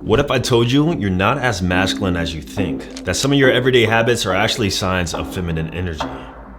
What if I told you you're not as masculine as you think? That some of your everyday habits are actually signs of feminine energy?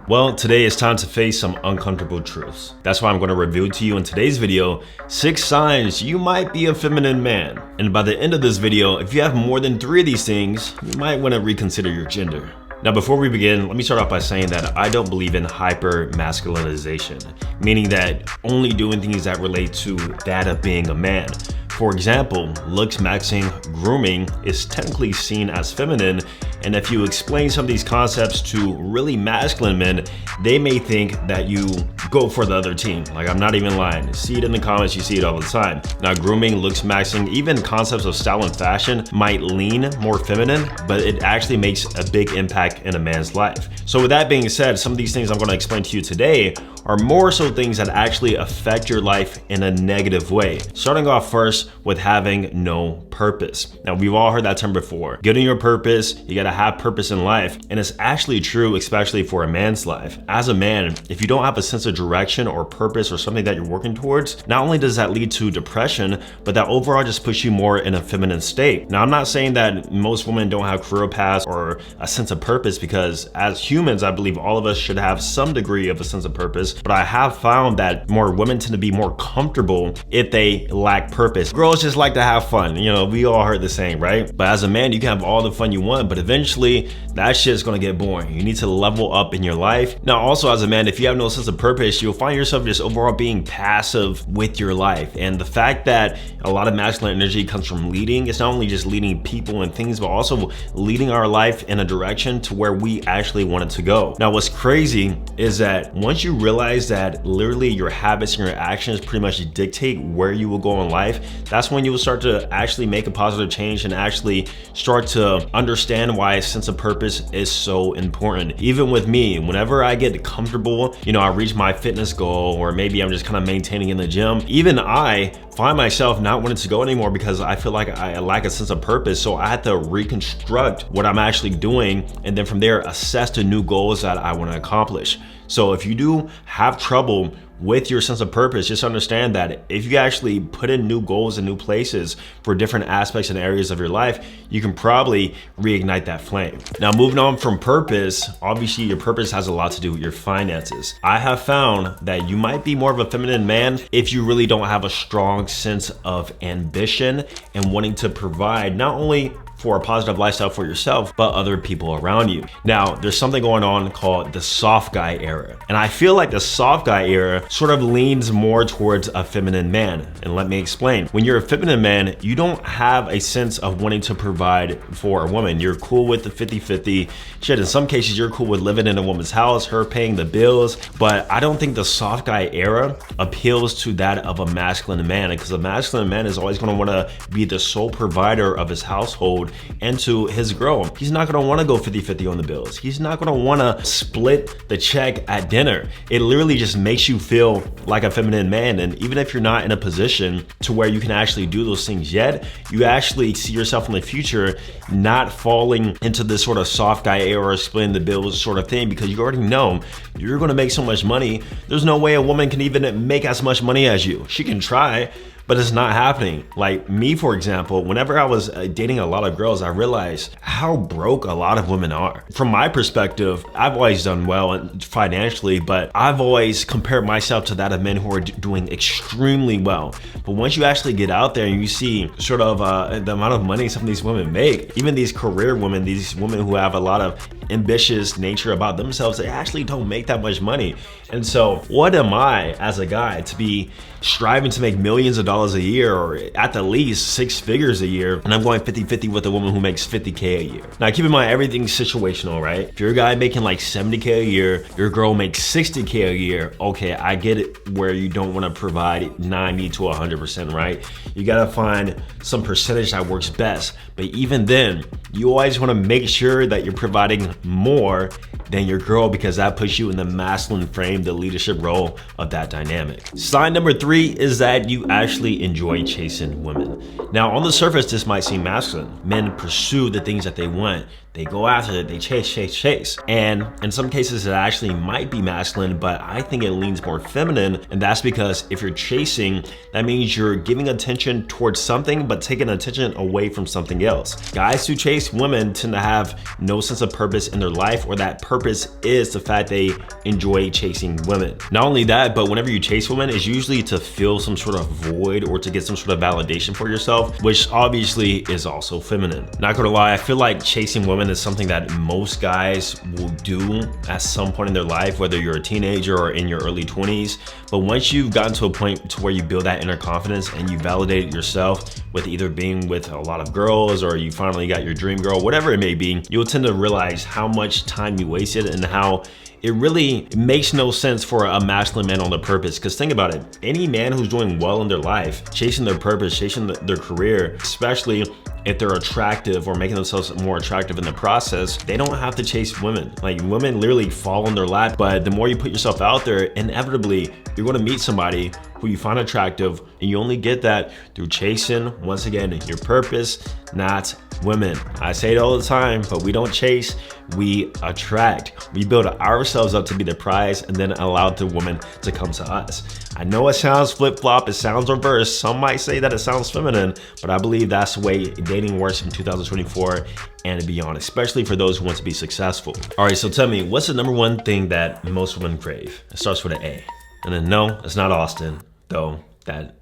Well, today it's time to face some uncomfortable truths. That's why I'm going to reveal to you in today's video 6 signs you might be a feminine man. And by the end of this video, if you have more than 3 of these things, you might want to reconsider your gender. Now, before we begin, let me start off by saying that I don't believe in hyper-masculinization, meaning that only doing things that relate to that of being a man. For example, looks maxing, grooming is technically seen as feminine, and if you explain some of these concepts to really masculine men, they may think that you go for the other team. Like, I'm not even lying. See it in the comments, you see it all the time. Now, grooming, looks maxing, even concepts of style and fashion might lean more feminine, but it actually makes a big impact in a man's life. So with that being said, some of these things I'm going to explain to you today are more so things that actually affect your life in a negative way. Starting off first with having no purpose. Now, we've all heard that term before. Getting your purpose, you gotta have purpose in life. And it's actually true, especially for a man's life. As a man, if you don't have a sense of direction or purpose or something that you're working towards, not only does that lead to depression, but that overall just puts you more in a feminine state. Now, I'm not saying that most women don't have career paths or a sense of purpose, because as humans, I believe all of us should have some degree of a sense of purpose. But I have found that more women tend to be more comfortable if they lack purpose. Girls just like to have fun. You know, we all heard the same, right? But as a man, you can have all the fun you want, but eventually that shit's gonna get boring. You need to level up in your life. Now, also as a man, if you have no sense of purpose, you'll find yourself just overall being passive with your life. And the fact that a lot of masculine energy comes from leading, it's not only just leading people and things, but also leading our life in a direction to where we actually want it to go. Now, what's crazy is that once you realize that literally your habits and your actions pretty much dictate where you will go in life, that's when you will start to actually make a positive change and actually start to understand why a sense of purpose is so important. Even with me, whenever I get comfortable, you know, I reach my fitness goal, or maybe I'm just kind of maintaining in the gym, even I find myself not wanting to go anymore because I feel like I lack a sense of purpose. So I had to reconstruct what I'm actually doing, and then from there assess the new goals that I want to accomplish. So if you do have trouble with your sense of purpose, just understand that if you actually put in new goals and new places for different aspects and areas of your life, you can probably reignite that flame. Now, moving on from purpose, obviously your purpose has a lot to do with your finances. I have found that you might be more of a feminine man if you really don't have a strong sense of ambition and wanting to provide not only for a positive lifestyle for yourself, but other people around you. Now, there's something going on called the soft guy era. And I feel like the soft guy era sort of leans more towards a feminine man. And let me explain. When you're a feminine man, you don't have a sense of wanting to provide for a woman. You're cool with the 50-50. Shit, in some cases, you're cool with living in a woman's house, her paying the bills. But I don't think the soft guy era appeals to that of a masculine man, because a masculine man is always gonna wanna be the sole provider of his household and to his girl. He's not gonna wanna go 50-50 on the bills. He's not gonna wanna split the check at dinner. It literally just makes you feel like a feminine man. And even if you're not in a position to where you can actually do those things yet, you actually see yourself in the future not falling into this sort of soft guy era, splitting the bills sort of thing, because you already know you're gonna make so much money. There's no way a woman can even make as much money as you. She can try, but it's not happening. Like me, for example, whenever I was dating a lot of girls, I realized how broke a lot of women are. From my perspective, I've always done well financially, but I've always compared myself to that of men who are doing extremely well. But once you actually get out there and you see sort of the amount of money some of these women make, even these career women, these women who have a lot of ambitious nature about themselves, they actually don't make that much money. And so what am I as a guy to be striving to make millions of dollars a year, or at the least 6 figures a year, and I'm going 50-50 with a woman who makes 50K a year? Now, keep in mind, everything's situational, right? If you're a guy making like 70K a year, your girl makes 60K a year, okay, I get it where you don't want to provide 90 to 100%, right? You got to find some percentage that works best. But even then, you always want to make sure that you're providing more than your girl, because that puts you in the masculine frame, the leadership role of that dynamic. Sign number 3 is that you actually enjoy chasing women. Now, on the surface, this might seem masculine. Men pursue the things that they want. They go after it, they chase. And in some cases, it actually might be masculine, but I think it leans more feminine. And that's because if you're chasing, that means you're giving attention towards something, but taking attention away from something else. Guys who chase women tend to have no sense of purpose in their life, or that purpose is the fact they enjoy chasing women. Not only that, but whenever you chase women, it's usually to fill some sort of void or to get some sort of validation for yourself, which obviously is also feminine. Not gonna lie, I feel like chasing women is something that most guys will do at some point in their life, whether you're a teenager or in your early 20s. But once you've gotten to a point to where you build that inner confidence and you validate yourself with either being with a lot of girls or you finally got your dream girl, whatever it may be, you'll tend to realize how much time you wasted and how it really makes no sense for a masculine man on the purpose. Because think about it, any man who's doing well in their life, chasing their purpose, chasing their career, especially if they're attractive or making themselves more attractive in the process, they don't have to chase women. Like, women literally fall in their lap. But the more you put yourself out there, inevitably you're going to meet somebody who you find attractive, and you only get that through chasing, once again, your purpose, not women. I say it all the time, but we don't chase, we attract. We build ourselves up to be the prize and then allow the woman to come to us. I know it sounds flip-flop, it sounds reverse. Some might say that it sounds feminine, but I believe that's the way dating works in 2024 and beyond, especially for those who want to be successful. All right, so tell me, what's the number one thing that most women crave? It starts with an A. And then no, it's not Austin, though that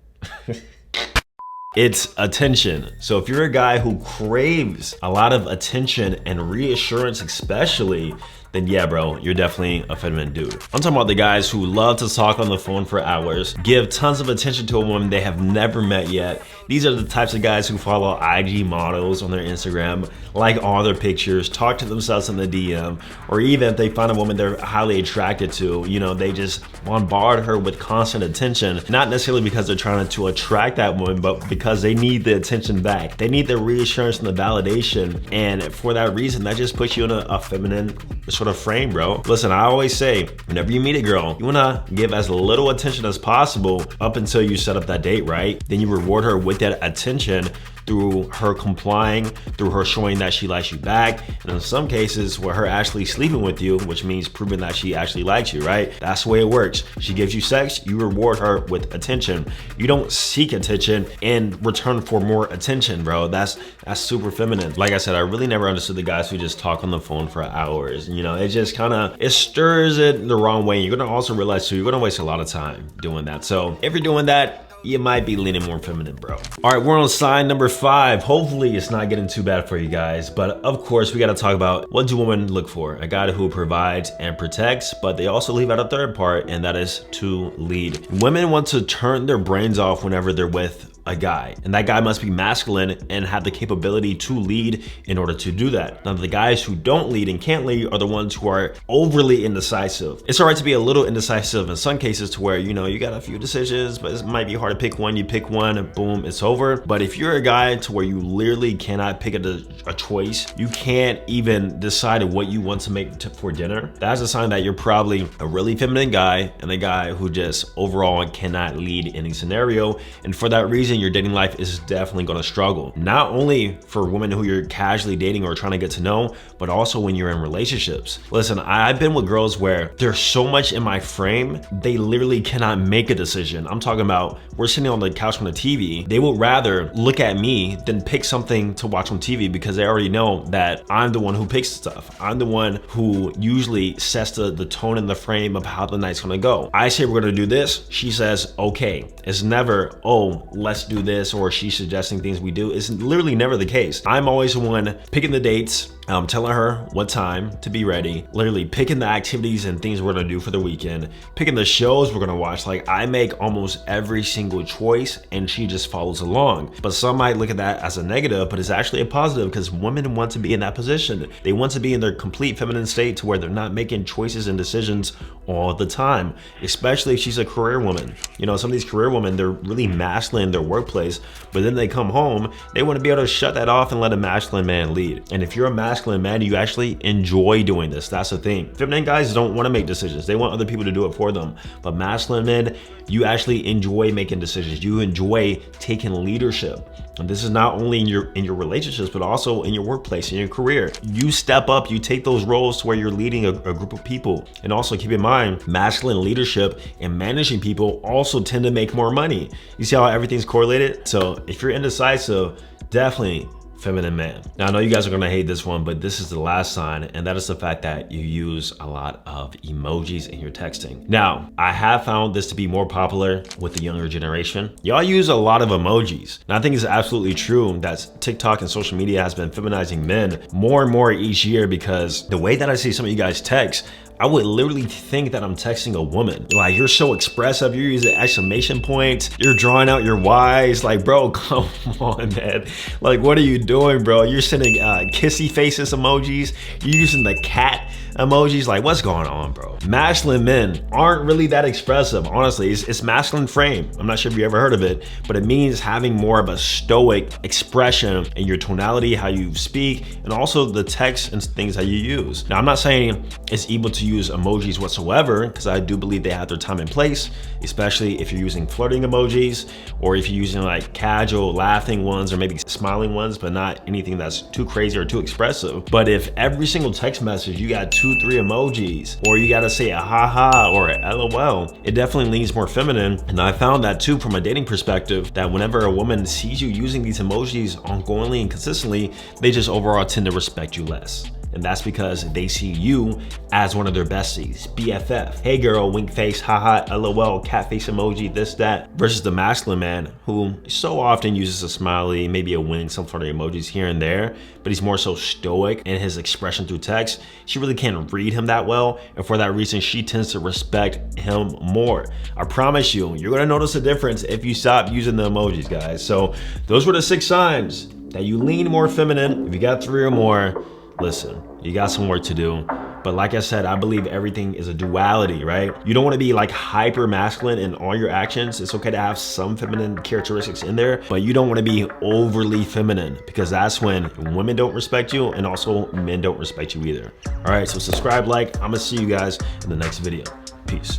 it's attention. So if you're a guy who craves a lot of attention and reassurance especially, then yeah, bro, you're definitely a feminine dude. I'm talking about the guys who love to talk on the phone for hours, give tons of attention to a woman they have never met yet. These are the types of guys who follow IG models on their Instagram, like all their pictures, talk to themselves in the DM, or even if they find a woman they're highly attracted to, you know, they just bombard her with constant attention, not necessarily because they're trying to attract that woman, but because they need the attention back. They need the reassurance and the validation. And for that reason, that just puts you in a feminine sort of frame, bro. Listen, I always say, whenever you meet a girl, you wanna give as little attention as possible up until you set up that date, right? Then you reward her with that attention through her complying, through her showing that she likes you back, and in some cases where her actually sleeping with you, which means proving that she actually likes you, right? That's the way it works. She gives you sex, you reward her with attention. You don't seek attention in return for more attention, bro. That's super feminine. Like I said, I really never understood the guys who just talk on the phone for hours. You know, it just it stirs it the wrong way. You're gonna also realize too, you're gonna waste a lot of time doing that. So if you're doing that, you might be leaning more feminine, bro. All right, we're on sign number 5. Hopefully it's not getting too bad for you guys, but of course we gotta talk about, what do women look for? A guy who provides and protects, but they also leave out a third part, and that is to lead. Women want to turn their brains off whenever they're with a guy, and that guy must be masculine and have the capability to lead in order to do that. Now, the guys who don't lead and can't lead are the ones who are overly indecisive. It's all right to be a little indecisive in some cases, to where, you know, you got a few decisions, but it might be hard to pick one. You pick one and boom, it's over. But if you're a guy to where you literally cannot pick a choice, you can't even decide what you want to make for dinner, that's a sign that you're probably a really feminine guy and a guy who just overall cannot lead any scenario. And for that reason, your dating life is definitely going to struggle. Not only for women who you're casually dating or trying to get to know, but also when you're in relationships. Listen, I've been with girls where there's so much in my frame, they literally cannot make a decision. I'm talking about, we're sitting on the couch on the TV, they would rather look at me than pick something to watch on TV, because they already know that I'm the one who picks stuff. I'm the one who usually sets the tone and the frame of how the night's gonna go. I say we're gonna do this, she says okay. It's never, oh, let's do this, or she's suggesting things we do. It's literally never the case. I'm always the one picking the dates, telling her what time to be ready, literally picking the activities and things we're gonna do for the weekend, picking the shows we're gonna watch. Like, I make almost every single choice and she just follows along. But some might look at that as a negative, but it's actually a positive, because women want to be in that position. They want to be in their complete feminine state, to where they're not making choices and decisions all the time, especially if she's a career woman. You know, some of these career women, they're really masculine in their workplace, but then they come home, they want to be able to shut that off and let a masculine man lead. And if you're a masculine masculine man, you actually enjoy doing this. That's the thing. Feminine guys don't want to make decisions. They want other people to do it for them. But masculine men, you actually enjoy making decisions. You enjoy taking leadership. And this is not only in your relationships, but also in your workplace, in your career. You step up, you take those roles to where you're leading a group of people. And also keep in mind, masculine leadership and managing people also tend to make more money. You see how everything's correlated? So if you're indecisive, definitely feminine man. Now I know you guys are gonna hate this one, but this is the last sign, and that is the fact that you use a lot of emojis in your texting. Now, I have found this to be more popular with the younger generation. Y'all use a lot of emojis. And I think it's absolutely true that TikTok and social media has been feminizing men more and more each year, because the way that I see some of you guys text, I would literally think that I'm texting a woman. Like, you're so expressive, you're using exclamation points, you're drawing out your Y's. Like, bro, come on, man. Like, what are you doing, bro? You're sending kissy faces emojis, you're using the cat emojis. Like, what's going on, bro? Masculine men aren't really that expressive, honestly. It's masculine frame. I'm not sure if you ever heard of it, but it means having more of a stoic expression in your tonality, how you speak, and also the text and things that you use. Now, I'm not saying it's evil to use emojis whatsoever, because I do believe they have their time and place, especially if you're using flirting emojis, or if you're using like casual laughing ones, or maybe smiling ones, but not anything that's too crazy or too expressive. But if every single text message you got 2-3 emojis, or you gotta say a haha or a LOL, it definitely leans more feminine. And I found that too from a dating perspective, that whenever a woman sees you using these emojis ongoingly and consistently, they just overall tend to respect you less. And that's because they see you as one of their besties, BFF. Hey girl, wink face, haha, LOL, cat face emoji, this, that. Versus the masculine man, who so often uses a smiley, maybe a wink, some sort of emojis here and there, but he's more so stoic in his expression through text. She really can't read him that well, and for that reason, she tends to respect him more. I promise you, you're gonna notice a difference if you stop using the emojis, guys. So those were the 6 signs that you lean more feminine. If you got 3 or more, listen, you got some work to do. But like I said, I believe everything is a duality, right? You don't want to be like hyper masculine in all your actions. It's okay to have some feminine characteristics in there, but you don't want to be overly feminine, because that's when women don't respect you, and also men don't respect you either. All right, so subscribe, like. I'm gonna see you guys in the next video. Peace.